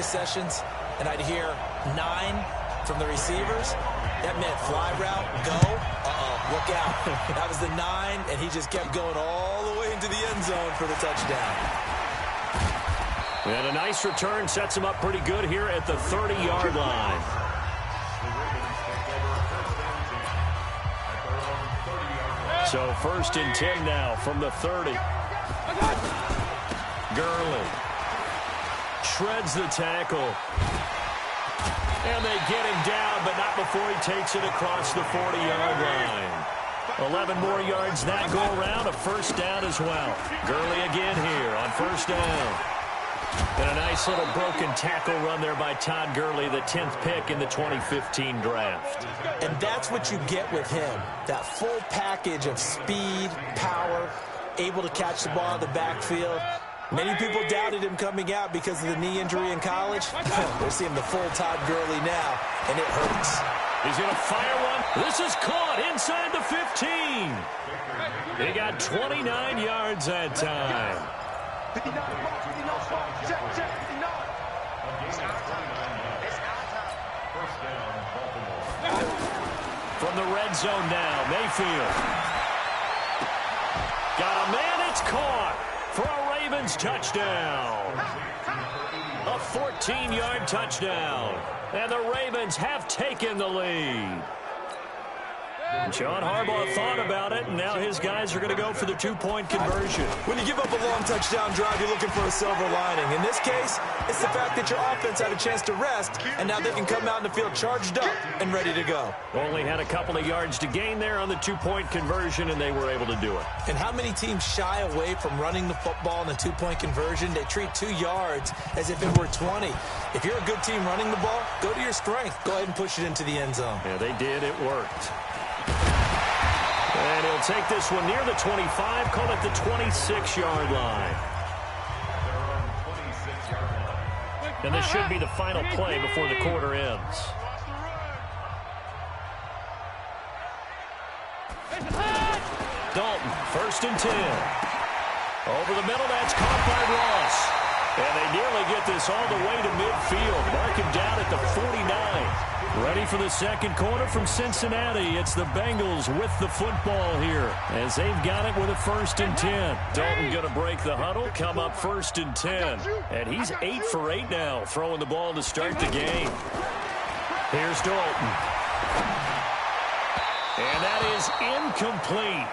practice sessions and I'd hear 9 from the receivers, that meant fly route, go, look out. That was the 9, and he just kept going all the way into the end zone for the touchdown. And a nice return sets him up pretty good here at the 30-yard line. So 1st and 10 now from the 30. Gurley shreds the tackle. And they get him down, but not before he takes it across the 40-yard line. 11 more yards that go around, a 1st down as well. Gurley again here on 1st down. And a nice little broken tackle run there by Todd Gurley, the 10th pick in the 2015 draft. And that's what you get with him, that full package of speed, power, able to catch the ball in the backfield. Many people doubted him coming out because of the knee injury in college. They're seeing the full Todd Gurley now, and it hurts. He's going to fire one. This is caught inside the 15. He got 29 yards that time. From the red zone now, Mayfield. Got a man, it's caught for a Ravens touchdown. A 14-yard touchdown. And the Ravens have taken the lead. John Harbaugh thought about it, and now his guys are going to go for the 2-point conversion. When you give up a long touchdown drive, you're looking for a silver lining. In this case, it's the fact that your offense had a chance to rest, and now they can come out in the field charged up and ready to go. Only had a couple of yards to gain there on the 2-point conversion, and they were able to do it. And how many teams shy away from running the football in the 2-point conversion? They treat 2 yards as if it were 20. If you're a good team running the ball, go to your strength. Go ahead and push it into the end zone. Yeah, they did. It worked. And he'll take this one near the 25, call it the 26-yard line. And this should be the final play before the quarter ends. Dalton, 1st and 10. Over the middle, that's caught by Ross. And they nearly get this all the way to midfield. Mark him down at the 49. Ready for the second quarter from Cincinnati. It's the Bengals with the football here as they've got it with a 1st and 10. Dalton going to break the huddle, come up 1st and 10. And he's 8 for 8 now, throwing the ball to start the game. Here's Dalton. And that is incomplete.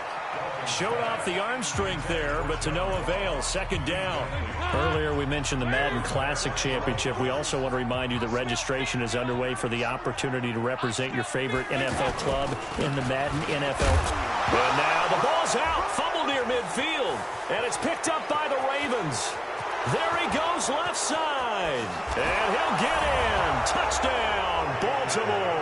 Showed off the arm strength there, but to no avail. 2nd down. Earlier we mentioned the Madden Classic Championship. We also want to remind you that registration is underway for the opportunity to represent your favorite NFL club in the Madden NFL. And now the ball's out. Fumble near midfield. And it's picked up by the Ravens. There he goes left side. And he'll get in. Touchdown, Baltimore.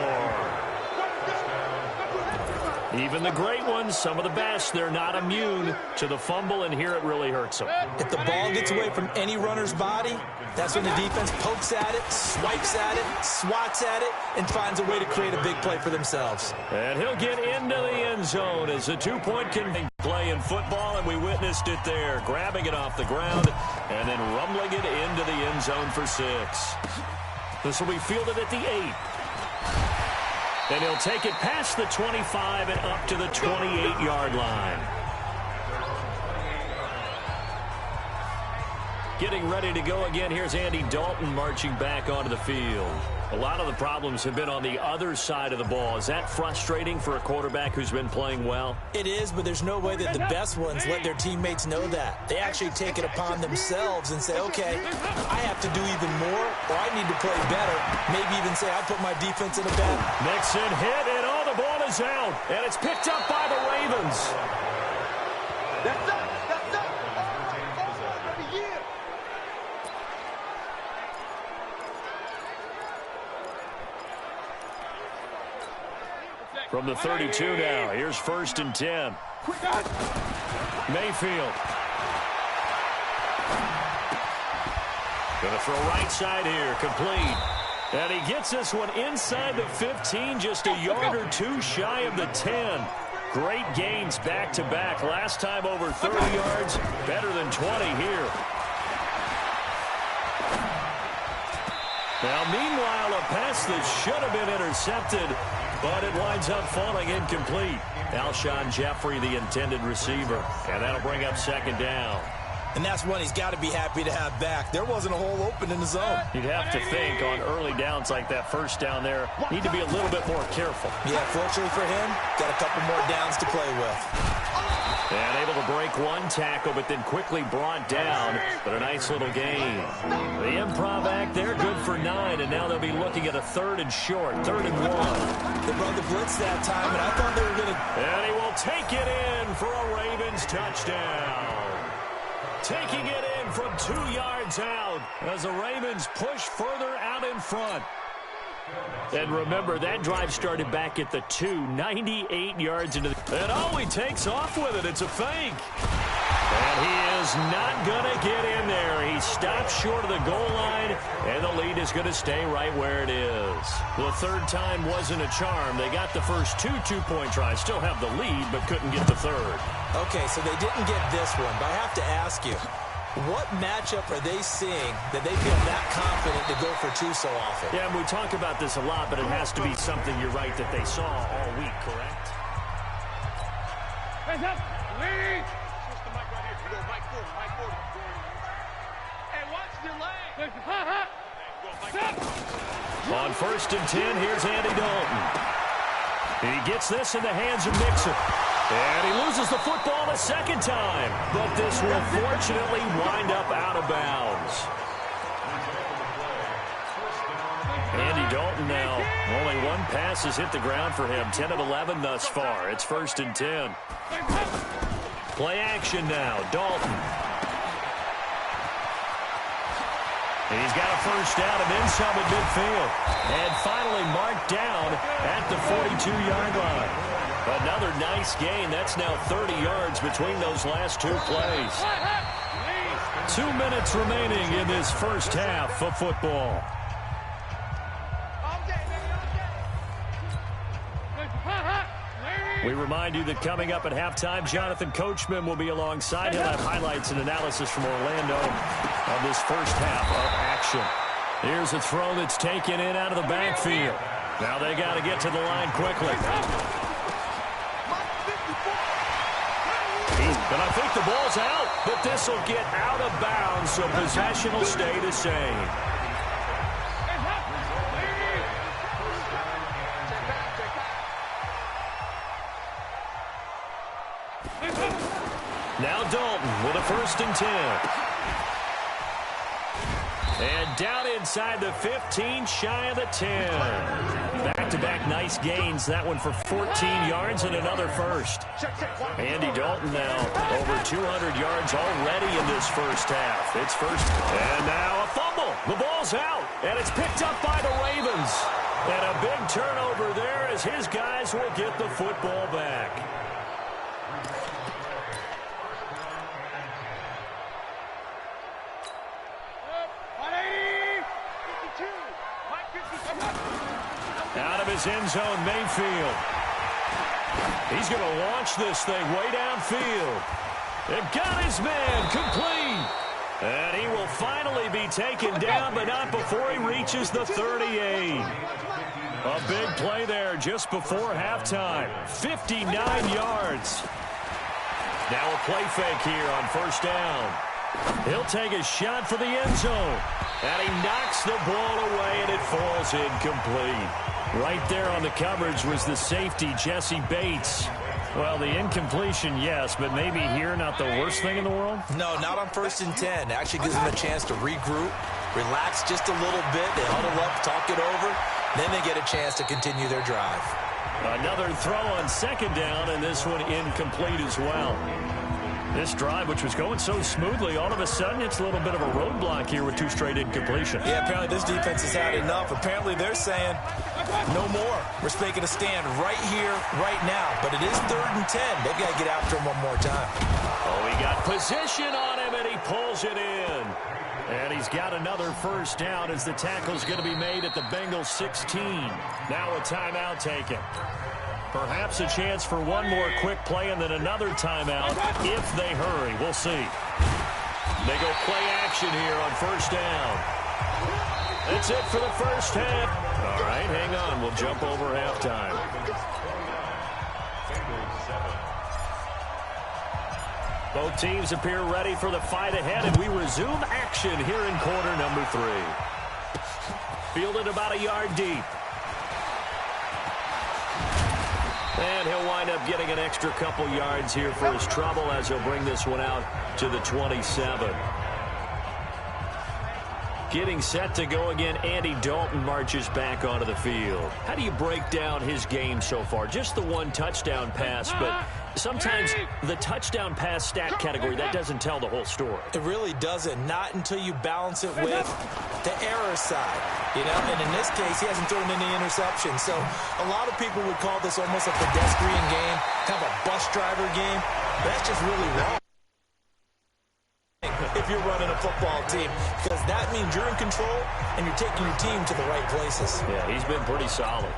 Even the great ones, some of the best, they're not immune to the fumble, and here it really hurts them. If the ball gets away from any runner's body, that's when the defense pokes at it, swipes at it, swats at it, and finds a way to create a big play for themselves. And he'll get into the end zone as a 2-point play in football, and we witnessed it there, grabbing it off the ground and then rumbling it into the end zone for 6. This will be fielded at the 8. And he'll take it past the 25 and up to the 28-yard line. Getting ready to go again. Here's Andy Dalton marching back onto the field. A lot of the problems have been on the other side of the ball. Is that frustrating for a quarterback who's been playing well? It is, but there's no way that the best ones let their teammates know that. They actually take it upon themselves and say, okay, I have to do even more, or I need to play better. Maybe even say, I put my defense in a bad. Mixon hit, and the ball is out. And it's picked up by the Ravens. That's up. From the 32 now, here's 1st and 10. Mayfield. Going to throw right side here, complete. And he gets this one inside the 15, just a yard or 2 shy of the 10. Great gains back-to-back. Last time over 30 yards, better than 20 here. Now, meanwhile, a pass that should have been intercepted, but it winds up falling incomplete. Alshon Jeffrey, the intended receiver, and that'll bring up second down. And that's one he's got to be happy to have back. There wasn't a hole open in the zone. You'd have to think on early downs like that first down there, need to be a little bit more careful. Yeah, fortunately for him, got a couple more downs to play with. And able to break one tackle, but then quickly brought down. But a nice little gain. The improv act there, good for 9, and now they'll be looking at a 3rd and short, 3rd and 1. They brought the blitz that time, and I thought they were going to... And he will take it in for a Ravens touchdown. Taking it in from 2 yards out as the Ravens push further out in front. And remember, that drive started back at the 2, 98 yards into the... And he takes off with it. It's a fake. And he is not going to get in there. He stops short of the goal line, and the lead is going to stay right where it is. The 3rd time wasn't a charm. They got the first 2 two-point tries, still have the lead, but couldn't get the 3rd. Okay, so they didn't get this one, but I have to ask you, what matchup are they seeing that they feel that confident to go for 2 so often? Yeah, and we talk about this a lot, but it has to be something, you're right, that they saw all week, correct? Hands up! Lead! Switch the mic right here. You go mic forward. Hey, watch the leg! On 1st and 10, here's Andy Dalton. He gets this in the hands of Mixon. And he loses the football the 2nd time. But this will fortunately wind up out of bounds. Andy Dalton now. Only 1 pass has hit the ground for him. 10 of 11 thus far. It's 1st and 10. Play action now. Dalton. And he's got a 1st down and then some at midfield. And finally marked down at the 42-yard line. Another nice gain. That's now 30 yards between those last 2 plays. 2 minutes remaining in this first half of football. We remind you that coming up at halftime, Jonathan Coachman will be alongside. He'll have highlights and analysis from Orlando of this first half of action. Here's a throw that's taken in out of the backfield. Now they got to get to the line quickly. And I think the ball's out, but this will get out of bounds, so possession will stay the same. Now Dalton with a 1st and 10. And down inside the 15, shy of the 10. Back-to-back nice gains. That one for 14 yards and another 1st. Andy Dalton now over 200 yards already in this first half. It's 1st. And now a fumble. The ball's out. And it's picked up by the Ravens. And a big turnover there as his guys will get the football back. Out of his end zone, Mayfield. He's going to launch this thing way downfield. And got his man complete. And he will finally be taken down, but not before he reaches the 38. A big play there just before halftime. 59 yards. Now a play fake here on 1st down. He'll take a shot for the end zone. And he knocks the ball away, and it falls incomplete. Right there on the coverage was the safety, Jesse Bates. Well, the incompletion, yes, but maybe here not the worst thing in the world? No, not on 1st and 10. Actually gives them a chance to regroup, relax just a little bit. They huddle up, talk it over. Then they get a chance to continue their drive. Another throw on 2nd down, and this one incomplete as well. This drive, which was going so smoothly, all of a sudden it's a little bit of a roadblock here with 2 straight incompletions. Yeah, apparently this defense has had enough. Apparently they're saying, no more. We're making a stand right here, right now. But it is 3rd and 10. They've got to get after him one more time. Oh, he got position on him, and he pulls it in. And he's got another 1st down as the tackle's going to be made at the Bengals 16. Now a timeout taken. Perhaps a chance for one more quick play and then another timeout if they hurry. We'll see. They go play action here on 1st down. That's it for the first half. All right, hang on. We'll jump over halftime. Both teams appear ready for the fight ahead, and we resume action here in quarter number 3. Fielded about a yard deep. And he'll wind up getting an extra couple yards here for his trouble as he'll bring this one out to the 27. Getting set to go again, Andy Dalton marches back onto the field. How do you break down his game so far? Just the one touchdown pass, but sometimes the touchdown pass stat category, that doesn't tell the whole story. It really doesn't. Not until you balance it with the error side. You know, and in this case, he hasn't thrown any interceptions. So a lot of people would call this almost a pedestrian game, kind of a bus driver game. That's just really wrong if you're running a football team, because that means you're in control and you're taking your team to the right places. Yeah, he's been pretty solid.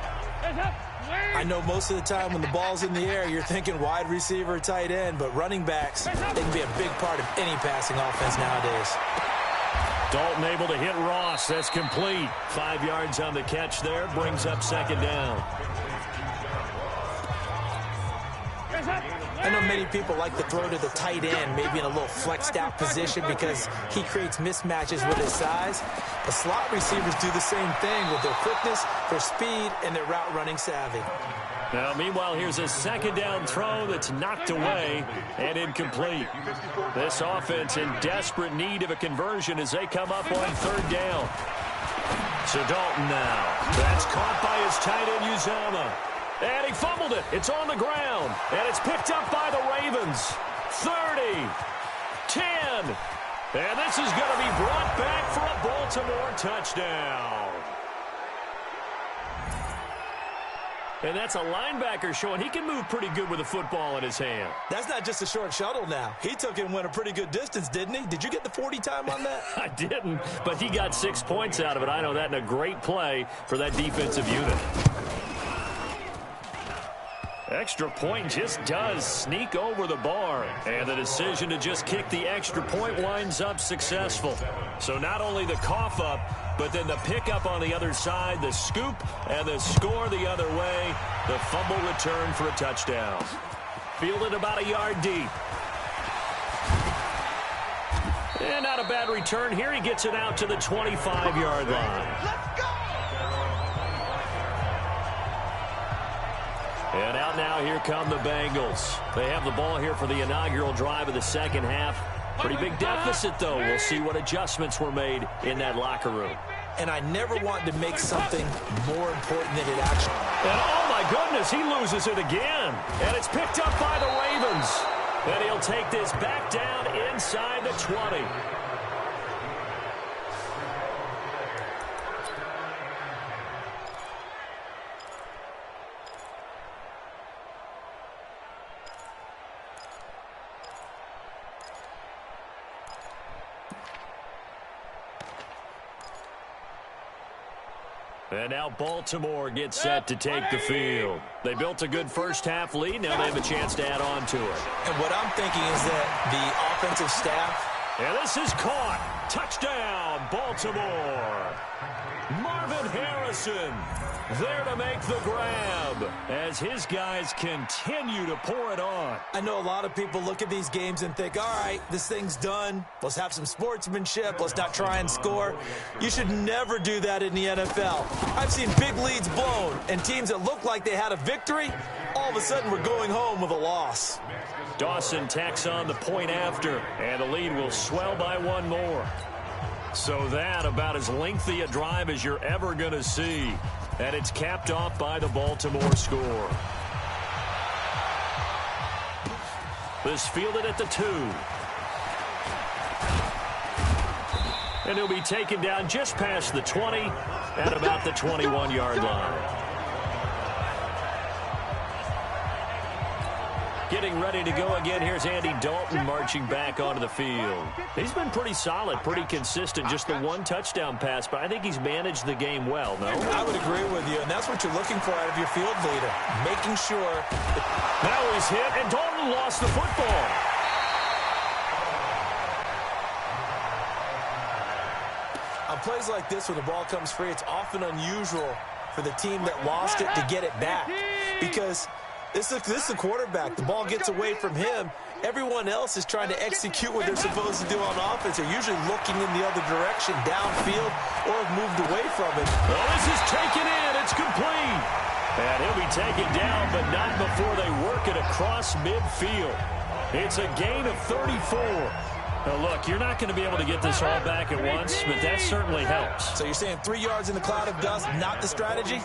I know most of the time when the ball's in the air, you're thinking wide receiver, tight end, but running backs, they can be a big part of any passing offense nowadays. Dalton able to hit Ross. That's complete. 5 yards on the catch there. Brings up second down. I know many people like to throw to the tight end, maybe in a little flexed out position because he creates mismatches with his size. The slot receivers do the same thing with their quickness, their speed, and their route running savvy. Now, meanwhile, here's a second down throw that's knocked away and incomplete. This offense in desperate need of a conversion as they come up on third down. So Dalton now. That's caught by his tight end, Uzomah. And he fumbled it. It's on the ground. And it's picked up by the Ravens. 30, 10. And this is going to be brought back for a Baltimore touchdown. And that's a linebacker showing he can move pretty good with a football in his hand. That's not just a short shuttle now. He took it and went a pretty good distance, didn't he? Did you get the 40 time on that? I didn't, but he got 6 points out of it. I know that, in a great play for that defensive unit. Extra point just does sneak over the bar. And the decision to just kick the extra point winds up successful. So not only the cough up, but then the pickup on the other side, the scoop, and the score the other way. The fumble return for a touchdown. Fielded about a yard deep. And not a bad return here. He gets it out to the 25-yard line. Let's go! And out now, here come the Bengals. They have the ball here for the inaugural drive of the second half. Pretty big deficit, though. We'll see what adjustments were made in that locker room. And I never want to make something more important than it actually is. And oh, my goodness, he loses it again. And it's picked up by the Ravens. And he'll take this back down inside the 20. And now Baltimore gets set to take the field. They built a good first half lead. Now they have a chance to add on to it. And what I'm thinking is that the offensive staff. And this is caught. Touchdown, Baltimore. Marvin Harrison there to make the grab as his guys continue to pour it on. I know a lot of people look at these games and think, all right, this thing's done. Let's have some sportsmanship. Let's not try and score. You should never do that in the NFL. I've seen big leads blown and teams that look like they had a victory, all of a sudden we're going home with a loss. Dawson tacks on the point after, and the lead will swell by one more. So that about as lengthy a drive as you're ever going to see. And it's capped off by the Baltimore score. This fielded at the 2. And he'll be taken down just past the 20 at about the 21-yard line. Getting ready to go again. Here's Andy Dalton marching back onto the field. He's been pretty solid, pretty consistent. Just the one touchdown pass, but I think he's managed the game well, no? I would agree with you, and that's what you're looking for out of your field leader, making sure. Now he's hit, and Dalton lost the football. I'm plays like this, when the ball comes free, it's often unusual for the team that lost it to get it back. Because this is a quarterback. The ball gets away from him. Everyone else is trying to execute what they're supposed to do on offense. They're usually looking in the other direction, downfield, or have moved away from it. Well, this is taken in. It's complete. And he'll be taken down, but not before they work it across midfield. It's a gain of 34. Now, look, you're not going to be able to get this all back at once, but that certainly helps. So you're saying 3 yards in the cloud of dust, not the strategy?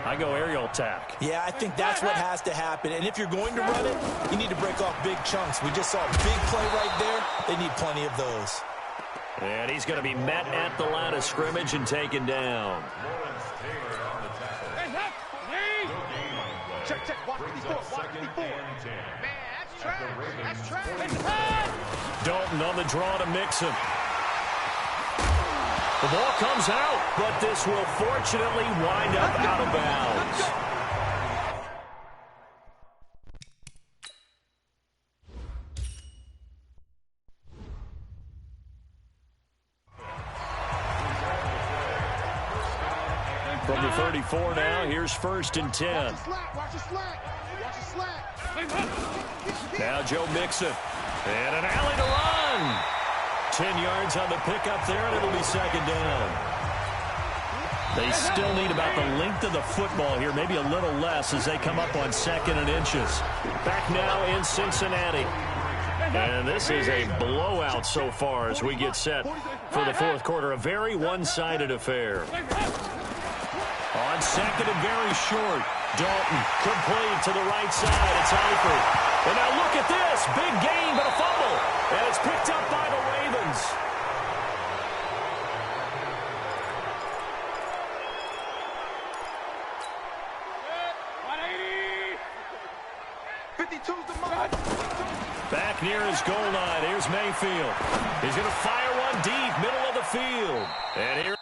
I go aerial attack. Yeah, I think that's what has to happen. And if you're going to run it, you need to break off big chunks. We just saw a big play right there. They need plenty of those. And he's going to be met at the line of scrimmage and taken down. Check, watch 54, watch 54. Man, that's trash. Dalton on the draw to Mixon. The ball comes out, but this will fortunately wind up out of bounds. From the 34 now, here's 1st and 10. Watch the slack. Now Joe Mixon. And an alley to run. 10 yards on the pickup there, and it'll be 2nd down. They still need about the length of the football here, maybe a little less as they come up on 2nd and inches. Back now in Cincinnati. And this is a blowout so far as we get set for the 4th quarter. A very one-sided affair. On 2nd and very short. Dalton complete to the right side. It's Eifert. And now look at this. Big gain, but a fumble. And it's picked up by the Ravens. Back near his goal line. Here's Mayfield. He's going to fire one deep, middle of the field. And here.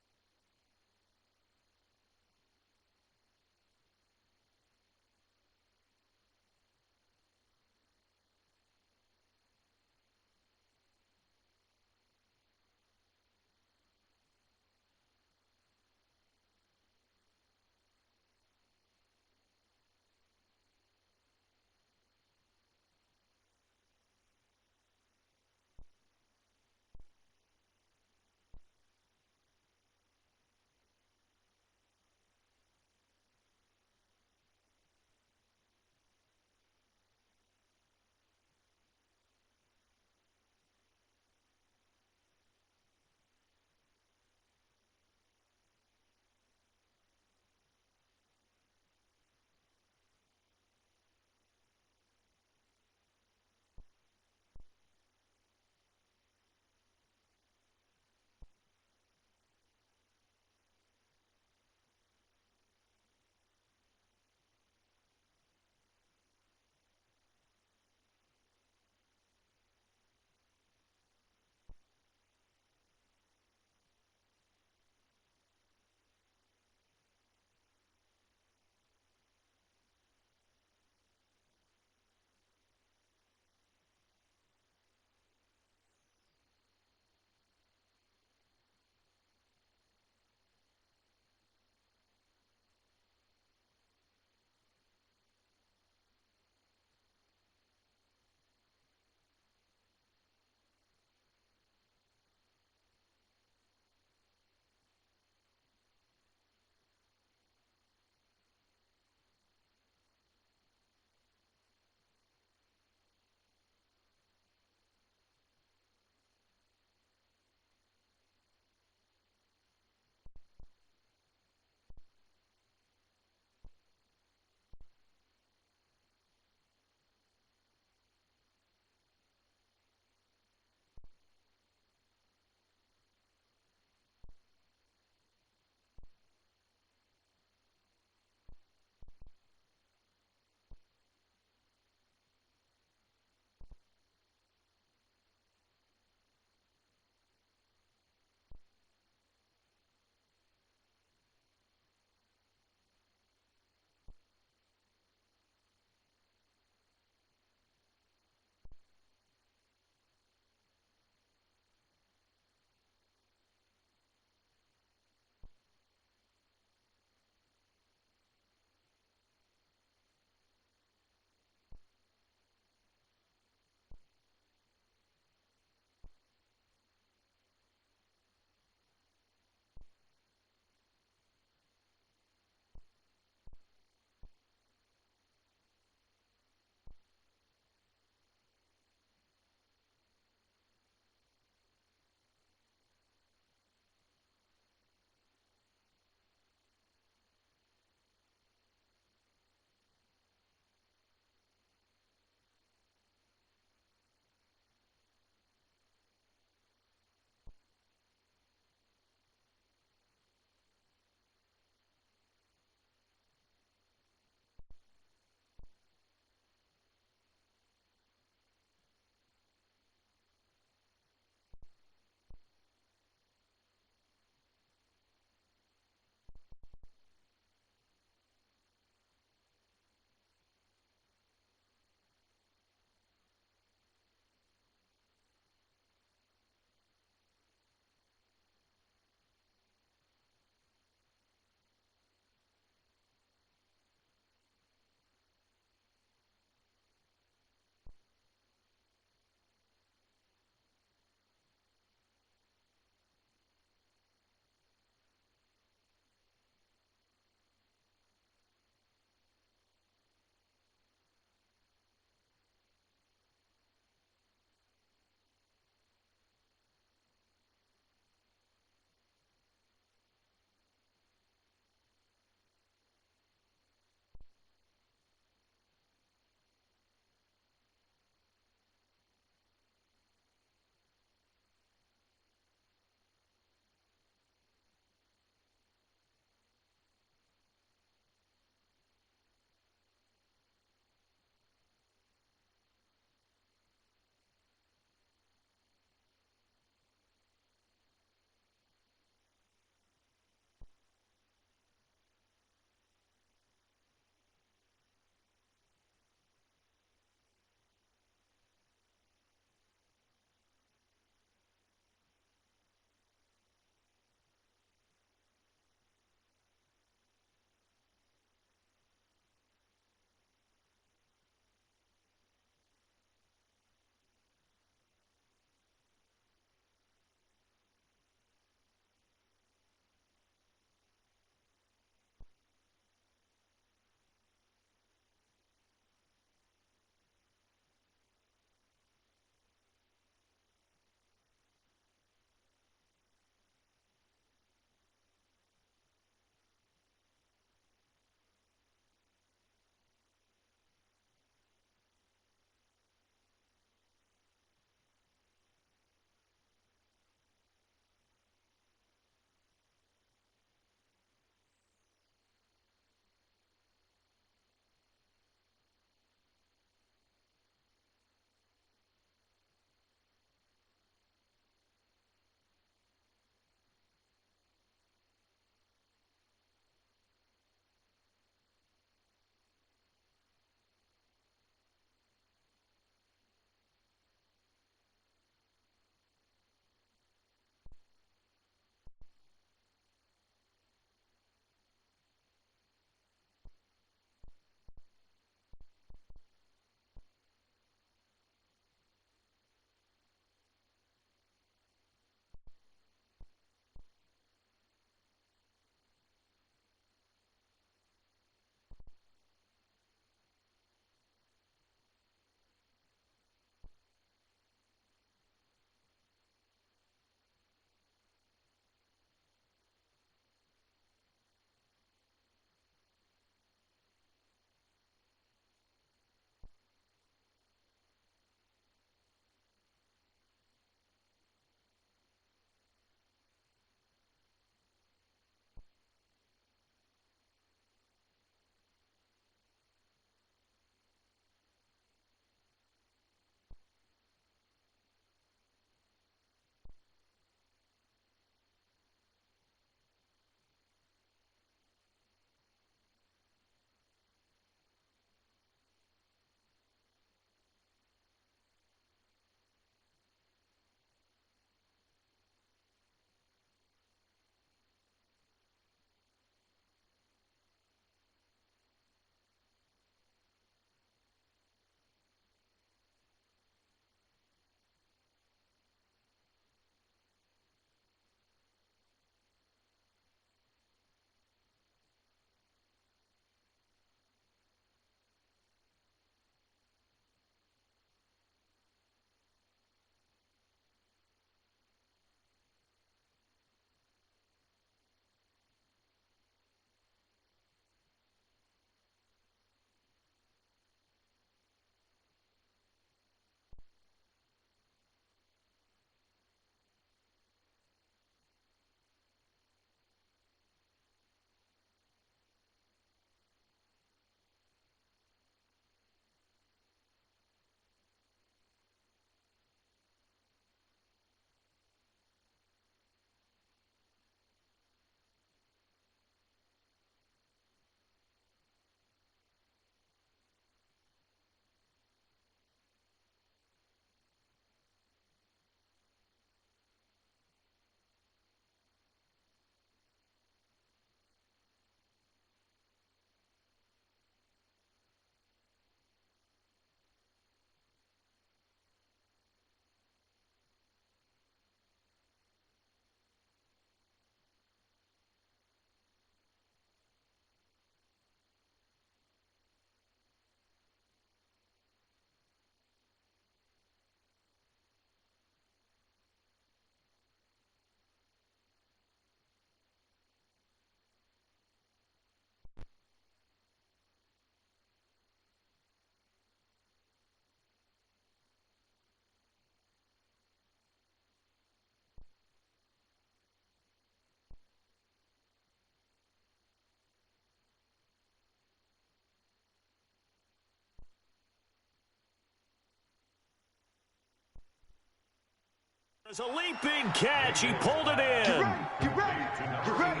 There's a leaping catch. He pulled it in. Get ready. Get ready.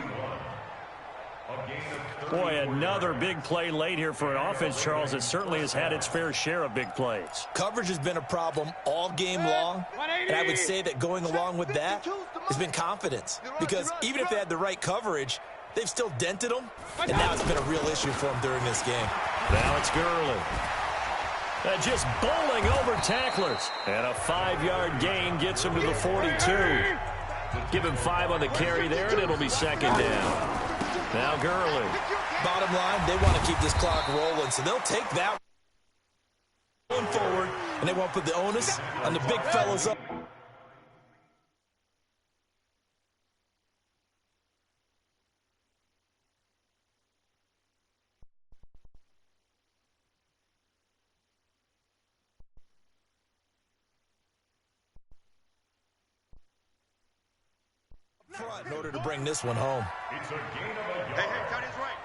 Boy, another big play late here for an offense, Charles, that certainly has had its fair share of big plays. Coverage has been a problem all game long, and I would say that going along with that has been confidence. Because even if they had the right coverage, they've still dented them, and now it's been a real issue for them during this game. Now it's Gurley. Just bowling over tacklers. And a 5-yard gain gets him to the 42. Give him 5 on the carry there, and it'll be second down. Now Gurley. Bottom line, they want to keep this clock rolling, so they'll take that going forward, and they won't put the onus on the big fellas up front in order to bring this one home. Hey, cut his right.